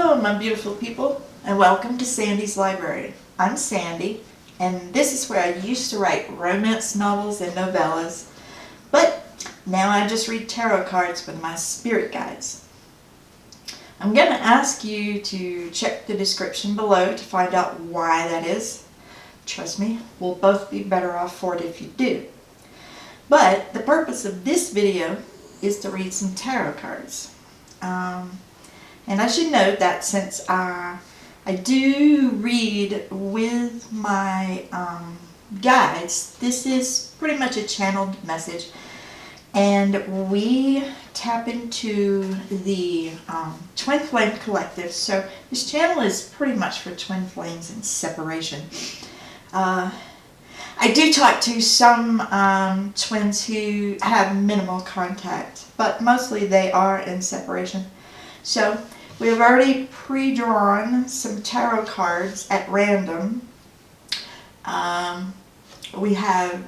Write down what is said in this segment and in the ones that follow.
Hello, my beautiful people, and welcome to Sandy's Library. I'm Sandy, and this is where I used to write romance novels and novellas, but now I just read tarot cards with my spirit guides. I'm going to ask you to check the description below to find out why that is. Trust me, we'll both be better off for it if you do. But the purpose of this video is to read some tarot cards. And I should note that since I do read with my guides, this is pretty much a channeled message. And we tap into the Twin Flame Collective. So this channel is pretty much for twin flames in separation. I do talk to some twins who have minimal contact, but mostly they are in separation. So we have already pre-drawn some tarot cards at random. We have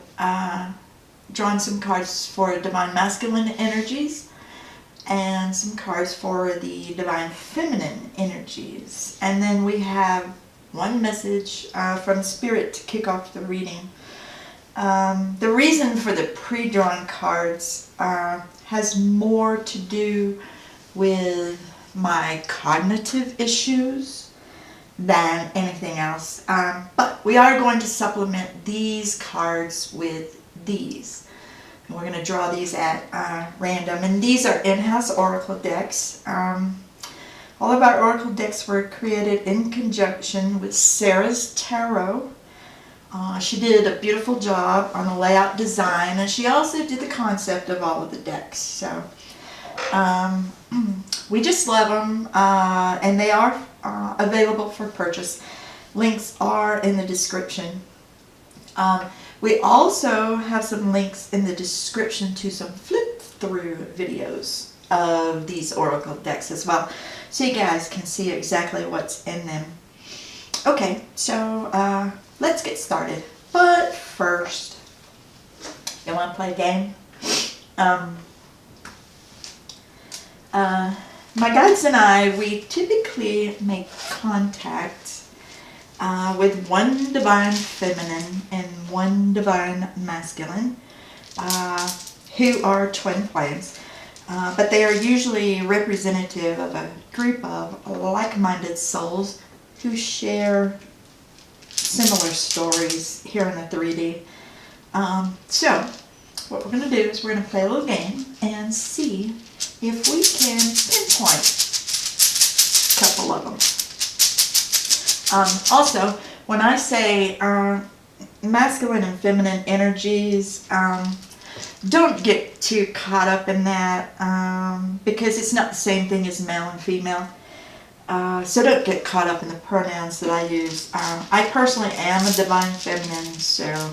drawn some cards for Divine Masculine energies and some cards for the Divine Feminine energies. And then we have one message from Spirit to kick off the reading. The reason for the pre-drawn cards has more to do with my cognitive issues than anything else. But we are going to supplement these cards with these. And we're going to draw these at random. And these are in-house oracle decks. All of our oracle decks were created in conjunction with Sarah's Tarot. She did a beautiful job on the layout design, and she also did the concept of all of the decks. So we just love them, and they are available for purchase. Links are in the description. We also have some links in the description to some flip-through videos of these oracle decks as well, so you guys can see exactly what's in them. Okay, so let's get started. But first, you want to play a game? My guides and I, we typically make contact with one Divine Feminine and one Divine Masculine, who are twin flames. But they are usually representative of a group of like-minded souls who share similar stories here in the 3D. So, what we're going to do is we're going to play a little game and see if we can pinpoint a couple of them. Also, when I say masculine and feminine energies, don't get too caught up in that because it's not the same thing as male and female. So don't get caught up in the pronouns that I use. I personally am a Divine Feminine, so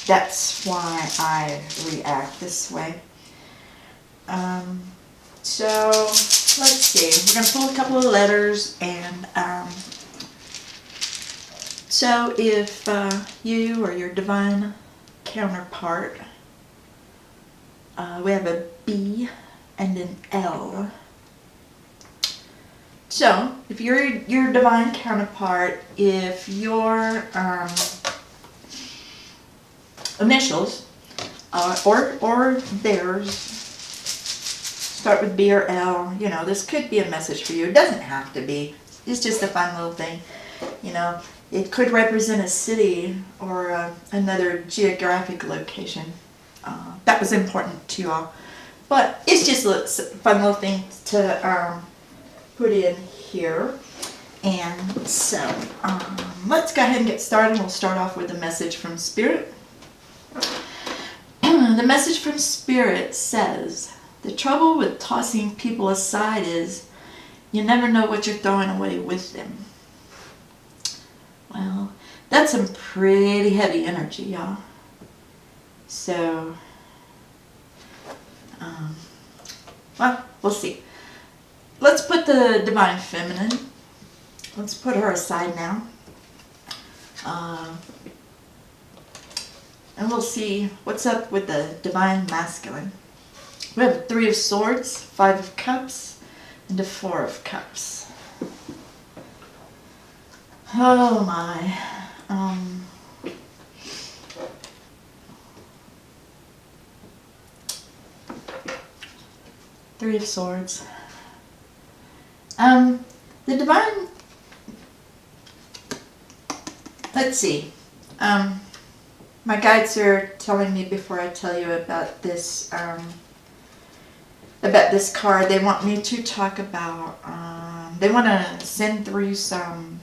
that's why I react this way. So let's see. We're going to pull a couple of letters, and so if you or your divine counterpart, we have a B and an L. So, if you're your divine counterpart, if your initials or theirs start with B or L, you know, this could be a message for you. It doesn't have to be. It's just a fun little thing. You know, it could represent a city or another geographic location. That was important to you all. But it's just a fun little thing to put in here. And so let's go ahead and get started. We'll start off with a message from Spirit. The message from Spirit says, the trouble with tossing people aside is you never know what you're throwing away with them. Well, that's some pretty heavy energy, y'all. So, well, we'll see. Let's put the Divine Feminine. Let's put her aside now. And we'll see what's up with the Divine Masculine. We have a 3 of Swords, 5 of Cups, and a 4 of Cups. Oh my. Three of Swords. The divine. Let's see. My guides are telling me before I tell you about this card. They want me to talk about. They want to send through some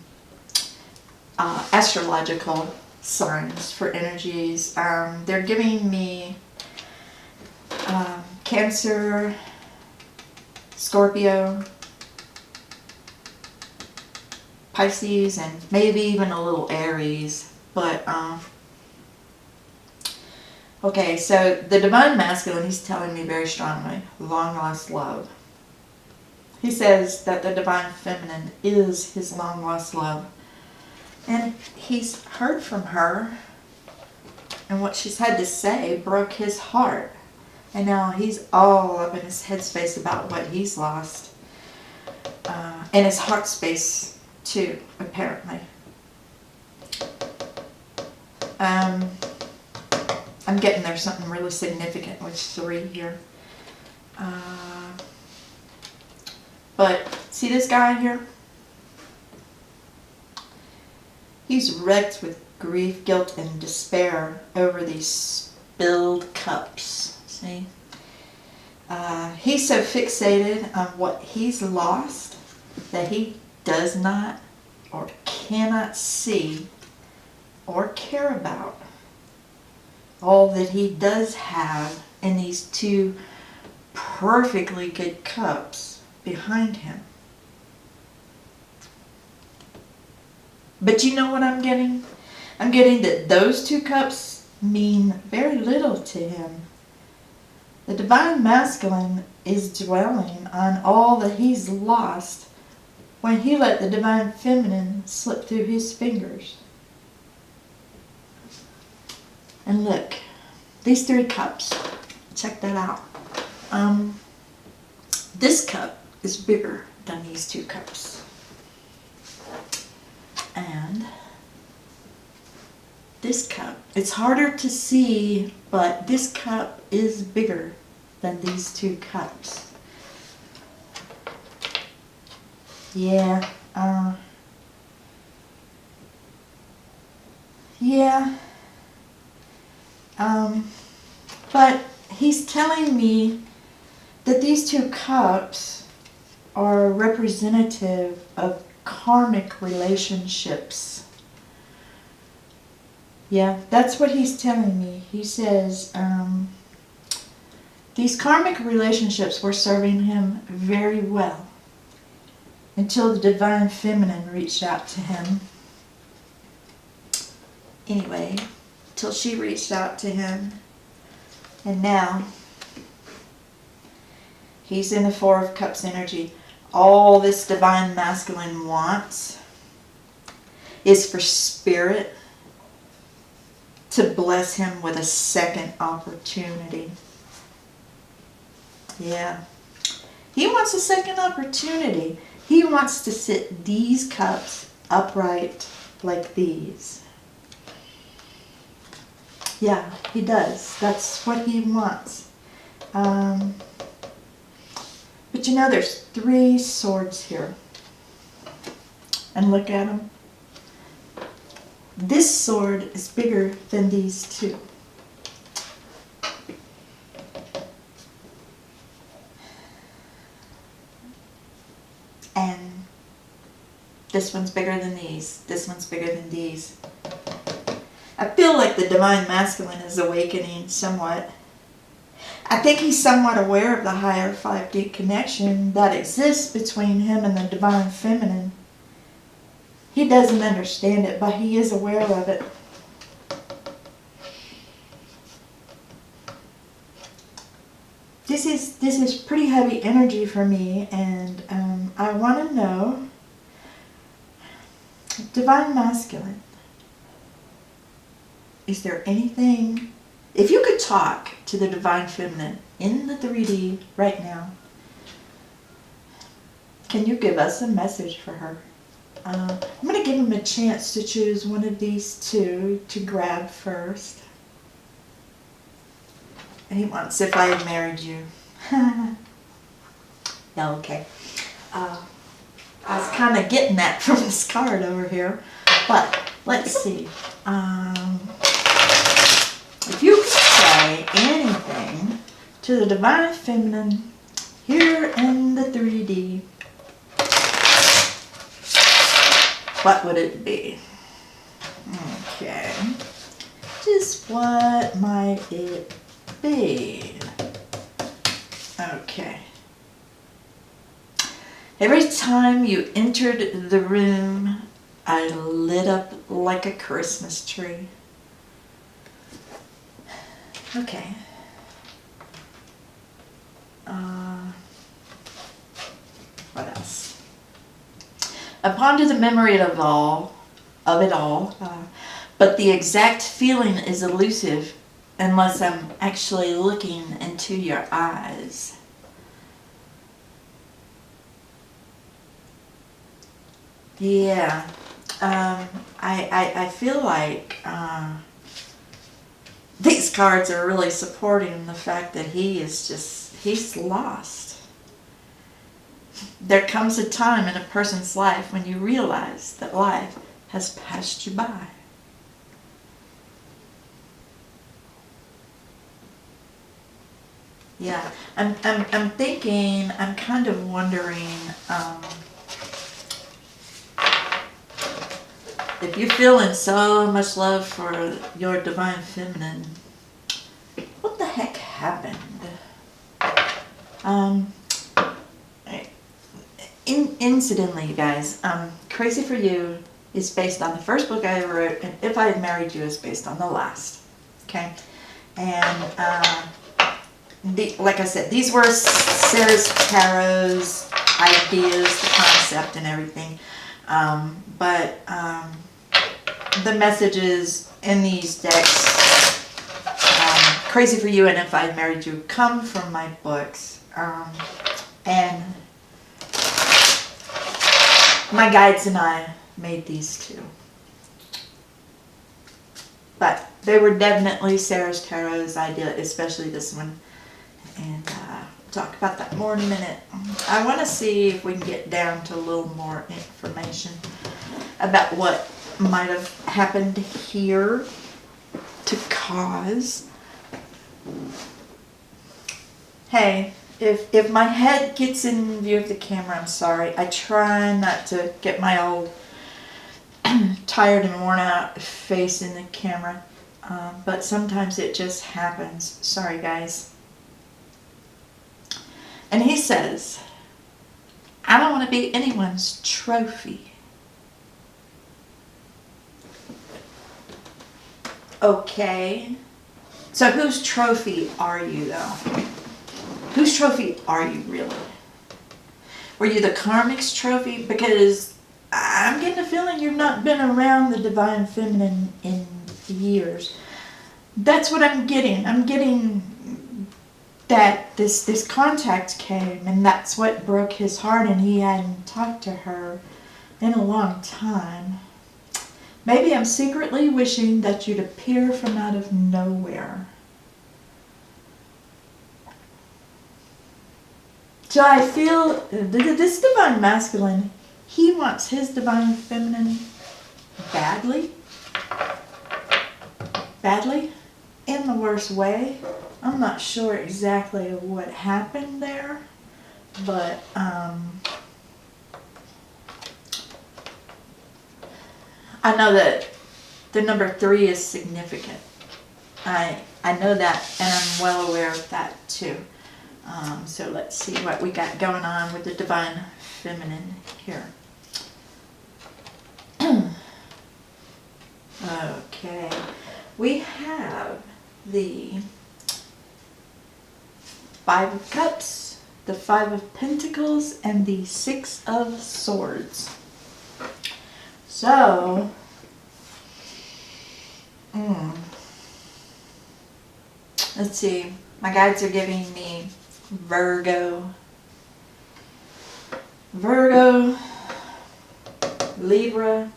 astrological signs for energies. They're giving me Cancer, Scorpio, Pisces, and maybe even a little Aries. But okay, so the divine masculine, he's telling me very strongly, long lost love. He says that the divine feminine is his long lost love. And he's heard from her, and what she's had to say broke his heart. And now he's all up in his headspace about what he's lost. And his heart space too, apparently. I'm getting there's something really significant with 3 here. But see this guy here? He's wrecked with grief, guilt, and despair over these spilled cups. See? He's so fixated on what he's lost that he does not or cannot see or care about all that he does have in these 2 perfectly good cups behind him. But you know what I'm getting? I'm getting that those 2 cups mean very little to him. The divine masculine is dwelling on all that he's lost when he let the divine feminine slip through his fingers. And look, these 3 cups, check that out. This cup is bigger than these 2 cups. And this cup, it's harder to see, but this cup is bigger than these 2 cups. Yeah, but he's telling me that these 2 cups are representative of karmic relationships. Yeah, that's what he's telling me. He says these karmic relationships were serving him very well until the divine feminine reached out to him. Anyway, till she reached out to him, and now he's in the 4 of Cups energy. All this divine masculine wants is for spirit to bless him with a second opportunity. Yeah. He wants a second opportunity. He wants to sit these cups upright like these. Yeah, he does. That's what he wants. But you know, there's 3 swords here. And look at them. This sword is bigger than these 2. And this one's bigger than these. This one's bigger than these. I feel like the divine masculine is awakening somewhat. I think he's somewhat aware of the higher 5D connection that exists between him and the divine feminine. He doesn't understand it, but he is aware of it. This is pretty heavy energy for me, and I want to know, divine masculine, is there anything, if you could talk to the divine feminine in the 3D right now, can you give us a message for her? I'm going to give him a chance to choose one of these two to grab first. And he wants If I Had Married You. Yeah, okay. I was kind of getting that from this card over here. But let's see. If you could say anything to the Divine Feminine here in the 3D, what would it be? Okay. Just what might it be? Okay. Every time you entered the room, I lit up like a Christmas tree. Okay. What else? I ponder the memory of it all, but the exact feeling is elusive unless I'm actually looking into your eyes. Yeah, I feel like these cards are really supporting the fact that he's lost. There comes a time in a person's life when you realize that life has passed you by. Yeah, I'm thinking, I'm kind of wondering, if you're feeling so much love for your Divine Feminine, what the heck happened? Incidentally, you guys, Crazy for You is based on the first book I ever wrote, and If I Had Married You is based on the last. Okay? And, like I said, these were Sarah's Tarot's ideas, the concept and everything. But the messages in these decks, Crazy for You and If I Had Married You, come from my books. And my guides and I made these two. But they were definitely Sarah's Tarot's idea, especially this one. And talk about that more in a minute. I want to see if we can get down to a little more information about what might have happened here to cause. Hey, if my head gets in view of the camera, I'm sorry. I try not to get my old tired and worn out face in the camera, but sometimes it just happens. Sorry, guys. And he says, I don't want to be anyone's trophy. Okay. So whose trophy are you, though? Whose trophy are you, really? Were you the karmic's trophy? Because I'm getting a feeling you've not been around the Divine Feminine in years. That's what I'm getting. I'm getting that this contact came, and that's what broke his heart, and he hadn't talked to her in a long time. Maybe I'm secretly wishing that you'd appear from out of nowhere. So I feel this Divine Masculine, he wants his Divine Feminine badly. Badly? In the worst way. I'm not sure exactly what happened there, but I know that the number 3 is significant. I know that, and I'm well aware of that too. So let's see what we got going on with the Divine Feminine here. Okay, we have the 5 of Cups, the 5 of Pentacles, and the 6 of Swords. So, let's see. My guides are giving me Virgo. Virgo, Libra.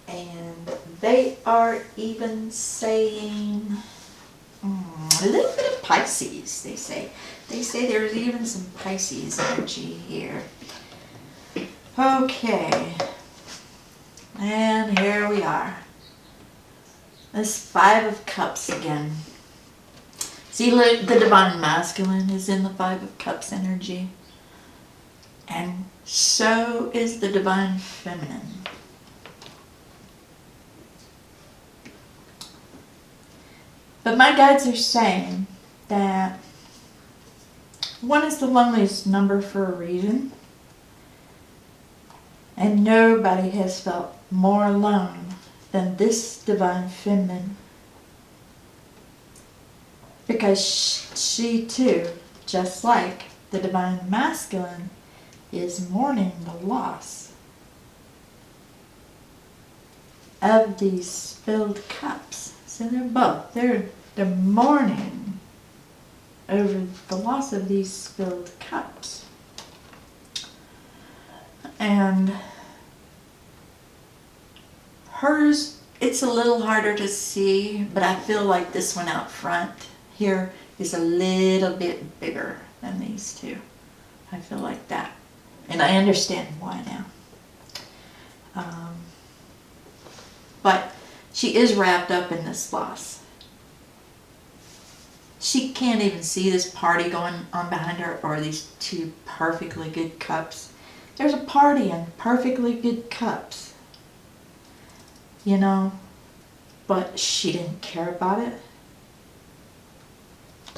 And they are even saying a little bit of Pisces, they say. They say there's even some Pisces energy here. Okay. And here we are. This Five of Cups again. See, look, the Divine Masculine is in the Five of Cups energy. And so is the Divine Feminine. But my guides are saying that 1 is the loneliest number for a reason. And nobody has felt more alone than this Divine Feminine. Because she too, just like the Divine Masculine, is mourning the loss of these spilled cups. So they're both, they're mourning over the loss of these spilled cups. And hers, it's a little harder to see, but I feel like this one out front here is a little bit bigger than these two. I feel like that. And I understand why now. But she is wrapped up in this loss. She can't even see this party going on behind her, or these two perfectly good cups. There's a party in perfectly good cups. You know, but she didn't care about it.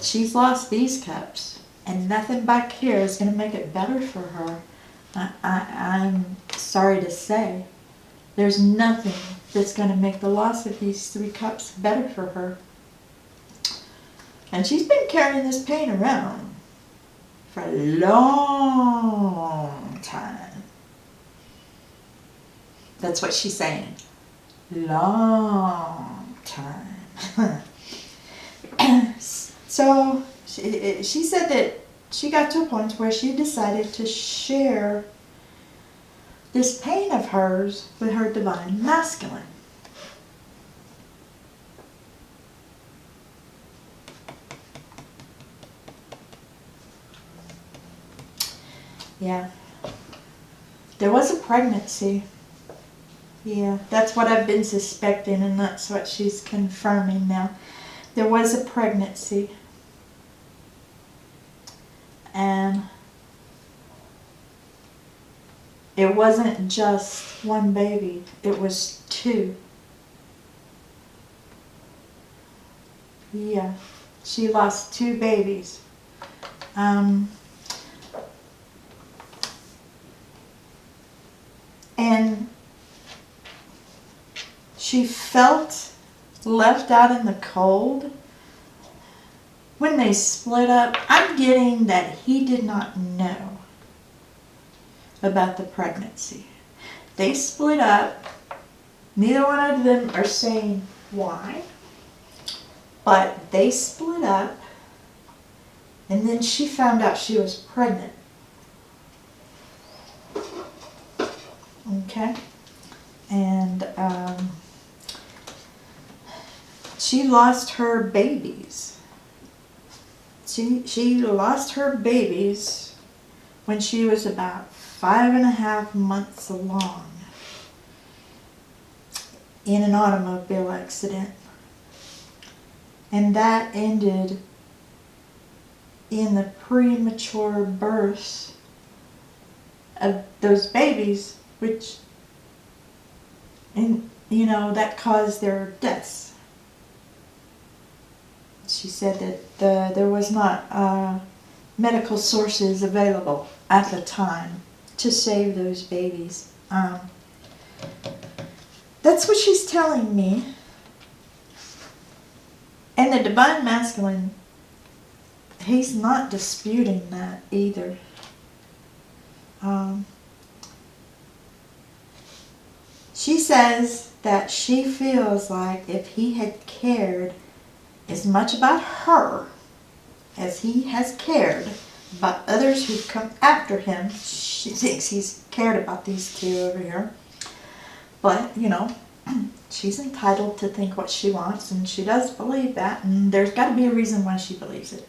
She's lost these cups, and nothing back here is going to make it better for her. I'm sorry to say, there's nothing that's going to make the loss of these 3 cups better for her. And she's been carrying this pain around for a long time. That's what she's saying. Long time. So she said that she got to a point where she decided to share this pain of hers with her Divine Masculine. Yeah. There was a pregnancy. Yeah, that's what I've been suspecting, and that's what she's confirming now. There was a pregnancy. And it wasn't just one baby, it was 2. Yeah, she lost 2 babies. And she felt left out in the cold. When they split up, I'm getting that he did not know about the pregnancy. They split up. Neither one of them are saying why. But they split up. And then she found out she was pregnant. Okay? And she lost her babies. She lost her babies when she was about 5.5 months along in an automobile accident. And that ended in the premature birth of those babies, which, and you know, that caused their deaths. She said that there was not medical sources available at the time to save those babies. That's what she's telling me. And the Divine Masculine, he's not disputing that either. She says that she feels like if he had cared as much about her as he has cared But others who come after him, she thinks he's cared about these two over here. But, you know, she's entitled to think what she wants, and she does believe that, and there's got to be a reason why she believes it.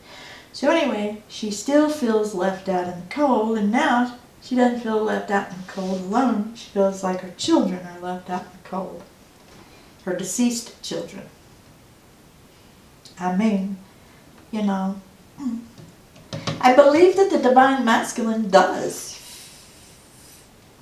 So anyway, she still feels left out in the cold, and now she doesn't feel left out in the cold alone. She feels like her children are left out in the cold. Her deceased children. I mean, you know, I believe that the Divine Masculine does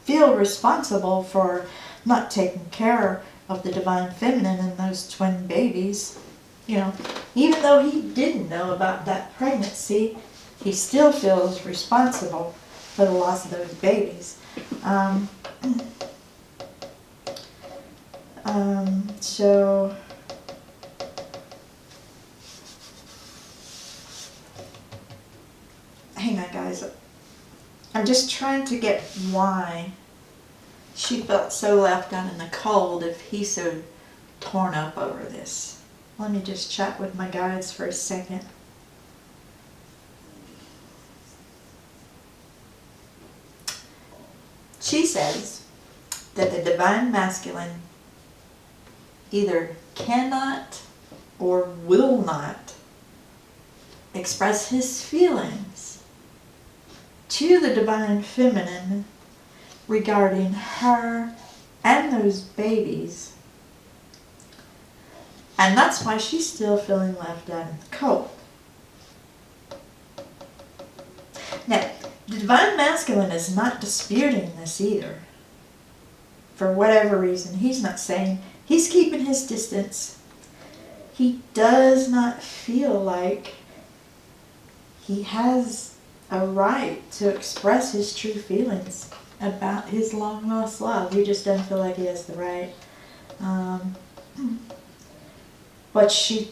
feel responsible for not taking care of the Divine Feminine and those twin babies. You know, even though he didn't know about that pregnancy, he still feels responsible for the loss of those babies. So hang on, guys. I'm just trying to get why she felt so left out in the cold if he's so torn up over this. Let me just chat with my guides for a second. She says that the Divine Masculine either cannot or will not express his feelings to the Divine Feminine regarding her and those babies. And that's why she's still feeling left out in the cold. Now, the Divine Masculine is not disputing this either. For whatever reason, he's not saying, he's keeping his distance. He does not feel like he has a right to express his true feelings about his long lost love. He just doesn't feel like he has the right. But she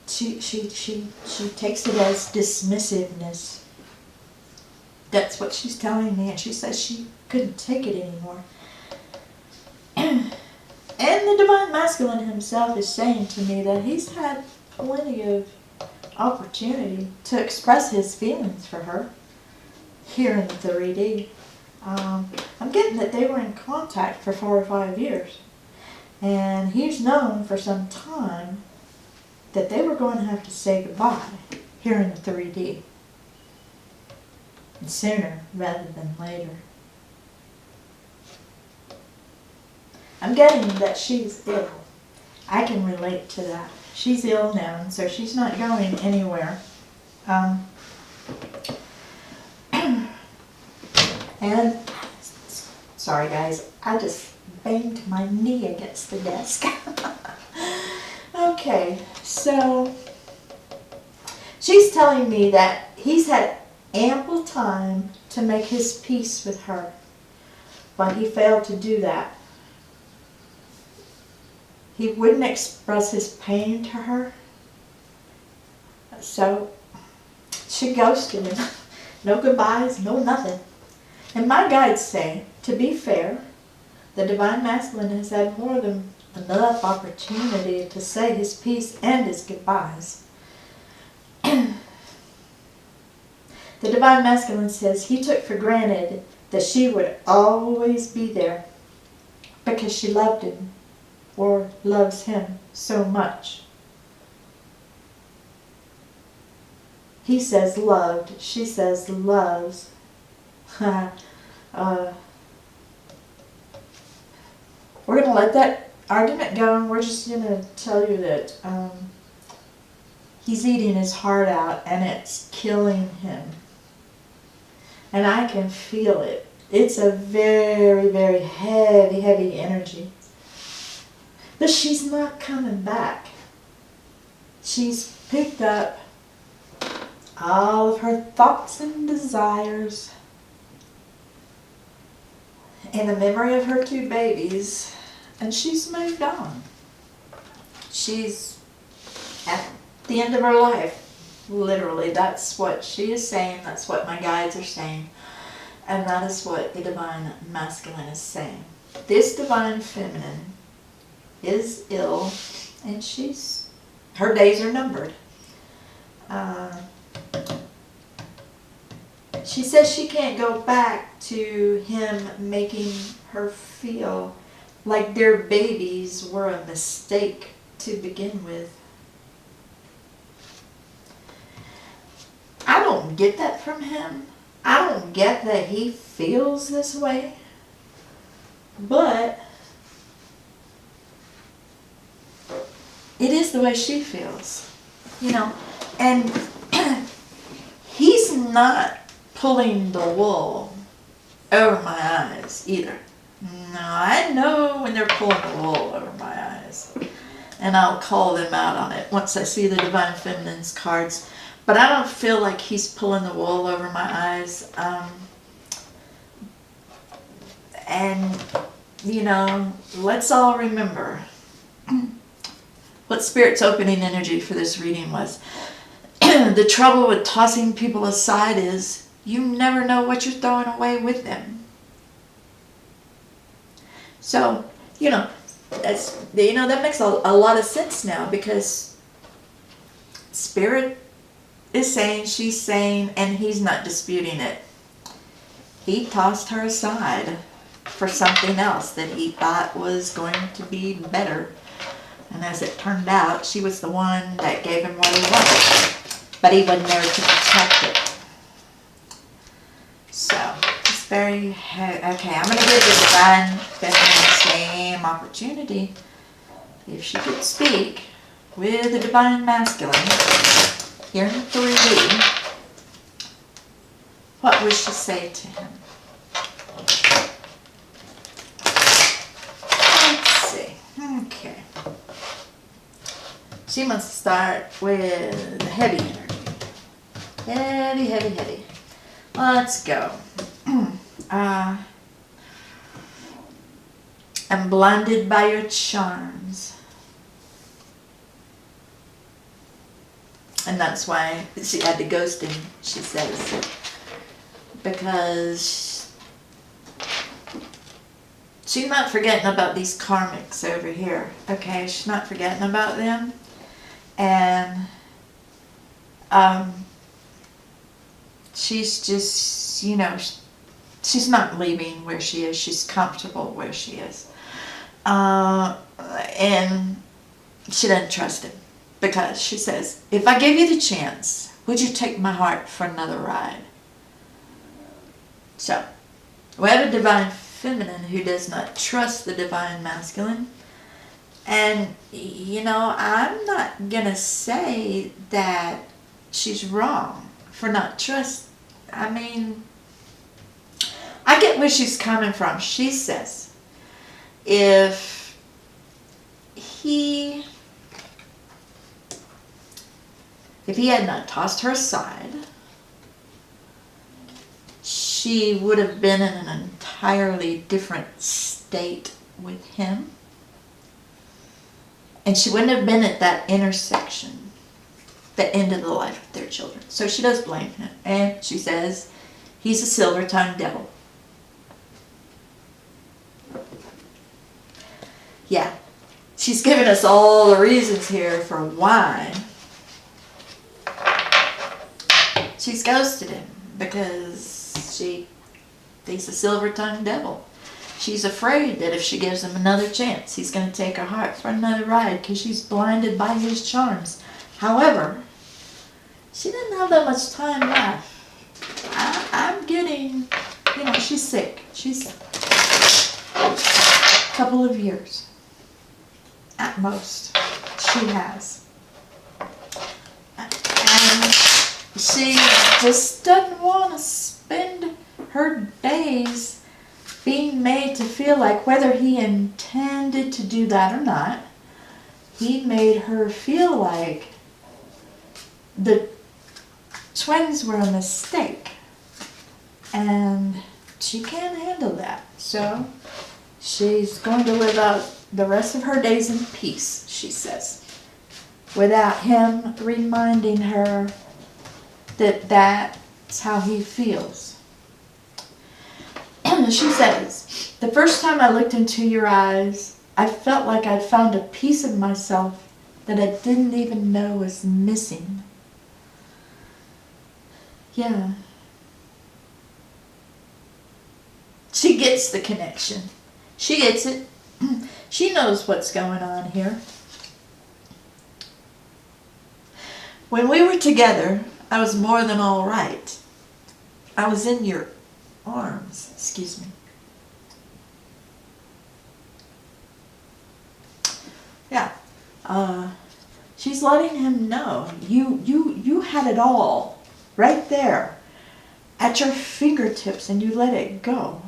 takes it as dismissiveness. That's what she's telling me, and she says she couldn't take it anymore. And the Divine Masculine himself is saying to me that he's had plenty of opportunity to express his feelings for her here in the 3D. I'm getting that they were in contact for 4 or 5 years. And he's known for some time that they were going to have to say goodbye here in the 3D. And sooner rather than later. I'm getting that she's ill. I can relate to that. She's ill now, and so she's not going anywhere. And, sorry guys, I just banged my knee against the desk. Okay, so she's telling me that he's had ample time to make his peace with her, but he failed to do that. He wouldn't express his pain to her, so she ghosted him. No goodbyes, no nothing. And my guides say, to be fair, the Divine Masculine has had more than enough opportunity to say his piece and his goodbyes. The Divine Masculine says he took for granted that she would always be there because she loved him or loves him so much. He says loved, she says loves. We're going to let that argument go, and we're just going to tell you that he's eating his heart out and it's killing him. And I can feel it. It's a very, very heavy, heavy energy. But she's not coming back. She's picked up all of her thoughts and desires in the memory of her 2 babies, and she's moved on. She's at the end of her life. Literally, that's what she is saying, that's what my guides are saying, and that is what the Divine Masculine is saying. This Divine Feminine is ill, and her days are numbered. She says she can't go back to him making her feel like their babies were a mistake to begin with. I don't get that from him. I don't get that he feels this way. But it is the way she feels, and he's not pulling the wool over my eyes either. No, I know when they're pulling the wool over my eyes, and I'll call them out on it once I see the Divine Feminine's cards. But I don't feel like he's pulling the wool over my eyes. And, let's all remember what Spirit's opening energy for this reading was. The trouble with tossing people aside is you never know what you're throwing away with them. So, that makes a lot of sense now, because Spirit is saying, she's saying, and he's not disputing it. He tossed her aside for something else that he thought was going to be better. And as it turned out, she was the one that gave him what he wanted. But he wasn't there to protect it. So, it's very... Okay, I'm going to give the Divine Feminine the same opportunity. If she could speak with the Divine Masculine here in 3D, what would she say to him? Let's see. Okay. She must start with heavy energy. Heavy, heavy, heavy. Let's go. I'm blinded by your charms. And that's why she had the ghosting, she says. Because she's not forgetting about these karmics over here. Okay, she's not forgetting about them. And she's just, she's not leaving where she is. She's comfortable where she is. And she doesn't trust him. Because she says, if I gave you the chance, would you take my heart for another ride? So, we have a Divine Feminine who does not trust the Divine Masculine. And, I'm not going to say that she's wrong for not trust. I mean, I get where she's coming from. She says, if he had not tossed her aside, she would have been in an entirely different state with him. And she wouldn't have been at that intersection, the end of the life of their children. So she does blame him. And she says, he's a silver-tongued devil. Yeah. She's given us all the reasons here for why she's ghosted him. Because he's a silver-tongued devil. She's afraid that if she gives him another chance, he's going to take her heart for another ride because she's blinded by his charms. However, she didn't have that much time left. I'm getting, she's sick. She's sick. A couple of years. At most. She has. And she just doesn't want to spend her days being made to feel like, whether he intended to do that or not, he made her feel like the twins were a mistake. And she can't handle that. So she's going to live out the rest of her days in peace, she says, without him reminding her that that's how he feels. She says, the first time I looked into your eyes, I felt like I'd found a piece of myself that I didn't even know was missing. Yeah. She gets the connection. She gets it. She knows what's going on here. When we were together, I was more than all right. I was in your arms. Excuse me. Yeah. She's letting him know you had it all right there at your fingertips and you let it go.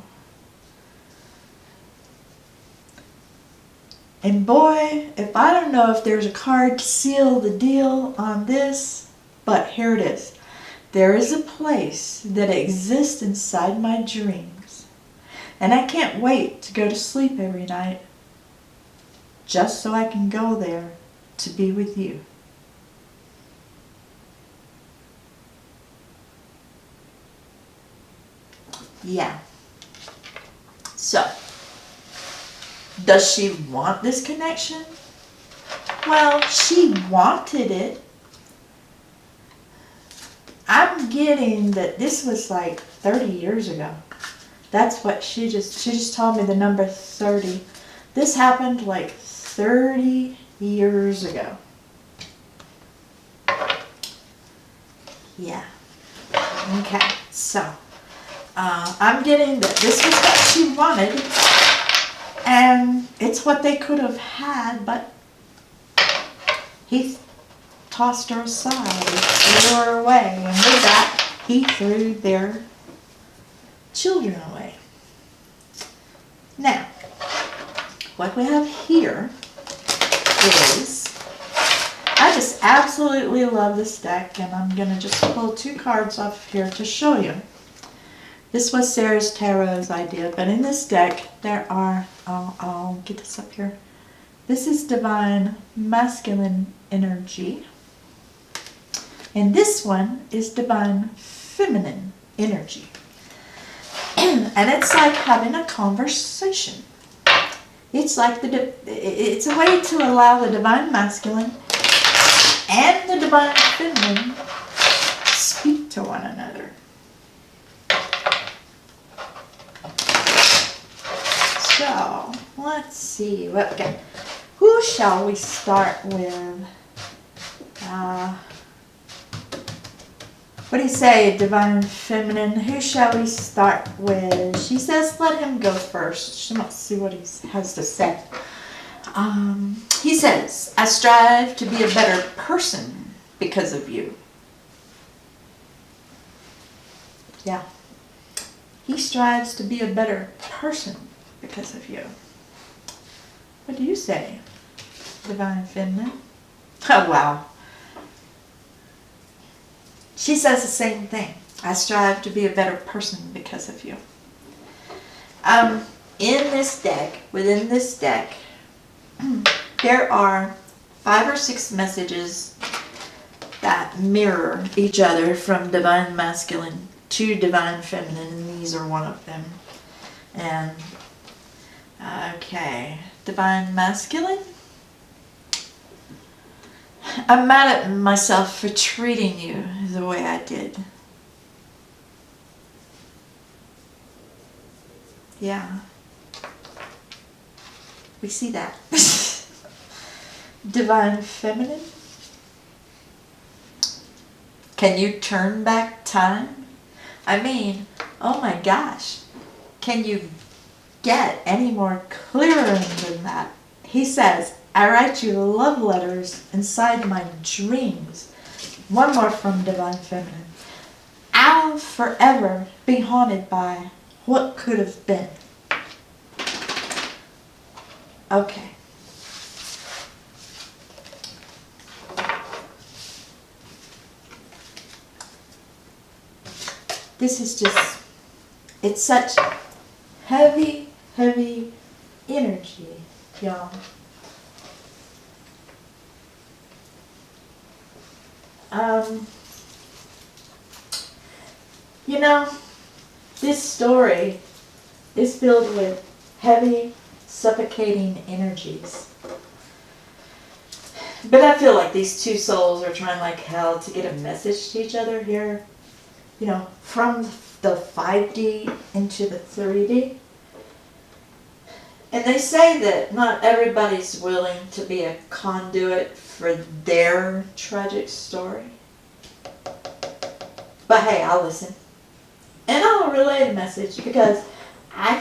And boy, if I don't know if there's a card to seal the deal on this, but here it is. There is a place that exists inside my dreams, and I can't wait to go to sleep every night just so I can go there to be with you. Yeah. So, does she want this connection? Well, she wanted it. I'm getting that this was like 30 years ago. That's what she just told me, the number 30. This happened like 30 years ago. Yeah. Okay, so I'm getting that this was what she wanted, and it's what they could have had, but he tossed her aside, threw her away, and with that, he threw their children away. Now, what we have here is, I just absolutely love this deck, and I'm going to just pull 2 cards off here to show you. This was Sarah's Tarot's idea, but in this deck there are, I'll get this up here. This is Divine Masculine Energy, and this one is Divine Feminine Energy. And it's like having a conversation. It's like it's a way to allow the Divine Masculine and the Divine Feminine speak to one another. So, let's see. Okay. Who shall we start with? What do you say, Divine Feminine? Who shall we start with? She says let him go first. Let's see what he has to say. He says, I strive to be a better person because of you. Yeah. He strives to be a better person because of you. What do you say, Divine Feminine? Oh, wow. She says the same thing. I strive to be a better person because of you. In this deck, within this deck, there are 5 or 6 messages that mirror each other from Divine Masculine to Divine Feminine, and these are one of them. And, okay, Divine Masculine. I'm mad at myself for treating you the way I did. Yeah. We see that. Divine Feminine. Can you turn back time? I mean, oh my gosh. Can you get any more clearer than that? He says, I write you love letters inside my dreams. One more from Divine Feminine. I'll forever be haunted by what could have been. Okay. This is just, it's such heavy, heavy energy, y'all. You know, this story is filled with heavy, suffocating energies. But I feel like these 2 souls are trying like hell to get a message to each other here. You know, from the 5D into the 3D. And they say that not everybody's willing to be a conduit for their tragic story. But hey, I'll listen. And I'll relay the message because I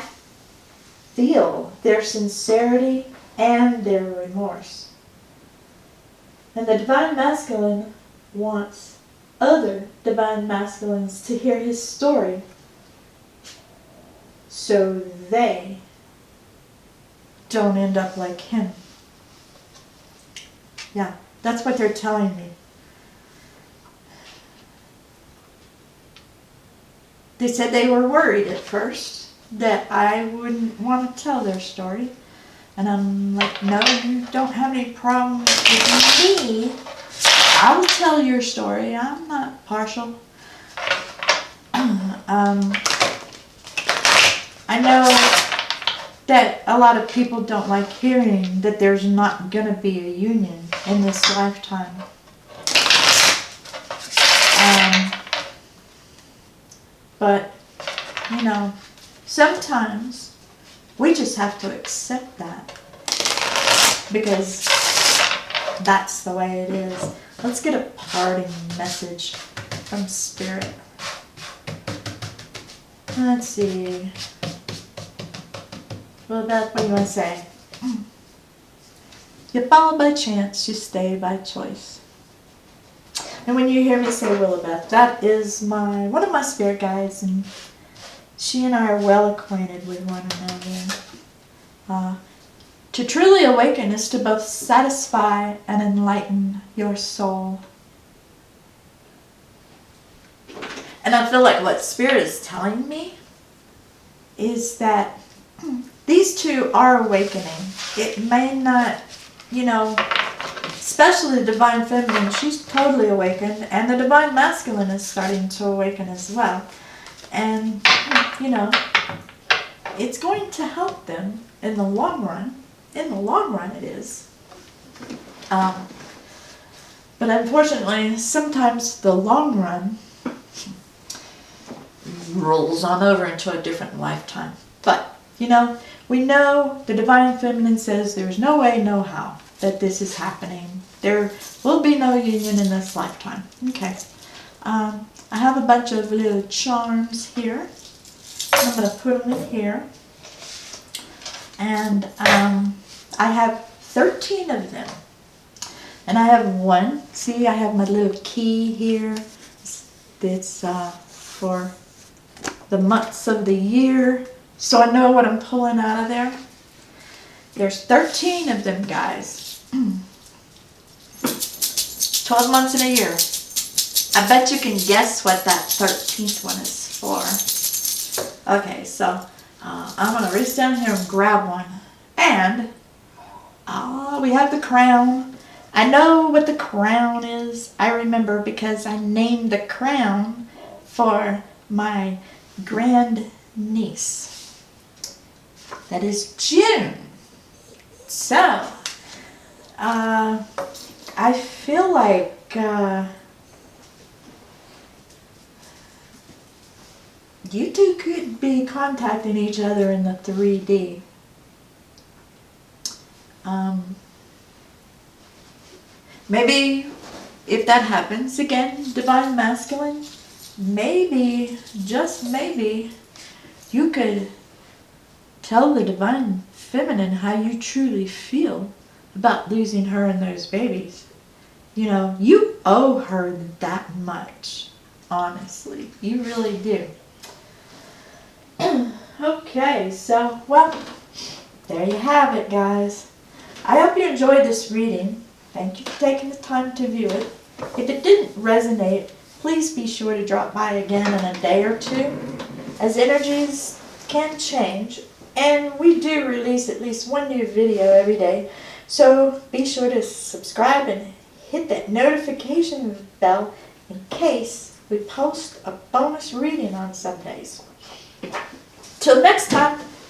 feel their sincerity and their remorse. And the Divine Masculine wants other Divine Masculines to hear his story so they don't end up like him. Yeah, that's what they're telling me. They said they were worried at first that I wouldn't want to tell their story. And I'm like, no, you don't have any problems with me. I will tell your story. I'm not partial. I know that a lot of people don't like hearing that there's not going to be a union in this lifetime. But, you know, sometimes we just have to accept that because that's the way it is. Let's get a parting message from Spirit. Let's see. Well, that's what you want to say. You follow by chance, you stay by choice. And when you hear me say Willibeth, that is one of my spirit guides, and she and I are well acquainted with one another. To truly awaken is to both satisfy and enlighten your soul. And I feel like what Spirit is telling me is that these two are awakening. It may not, especially the Divine Feminine, she's totally awakened, and the Divine Masculine is starting to awaken as well. And, it's going to help them in the long run. In the long run it is. But unfortunately, sometimes the long run rolls on over into a different lifetime. But, we know the Divine Feminine says there's no way, no how that this is happening. There will be no union in this lifetime. Okay. I have a bunch of little charms here. I'm going to put them in here. And I have 13 of them. And I have one. See, I have my little key here. It's for the months of the year. So I know what I'm pulling out of there. There's 13 of them, guys. 12 months in a year. I bet you can guess what that 13th one is for. Okay, so I'm going to reach down here and grab one. And we have the crown. I know what the crown is. I remember because I named the crown for my grand niece. That is June. So, I feel like you two could be contacting each other in the 3D. Maybe if that happens again, Divine Masculine, maybe, just maybe, you could tell the Divine Feminine how you truly feel about losing her and those babies. You owe her that much, honestly. You really do. Okay, so, well, there you have it, guys. I hope you enjoyed this reading. Thank you for taking the time to view it. If it didn't resonate, please be sure to drop by again in a day or two, as energies can change, and we do release at least one new video every day. So be sure to subscribe and hit that notification bell in case we post a bonus reading on Sundays. Till next time.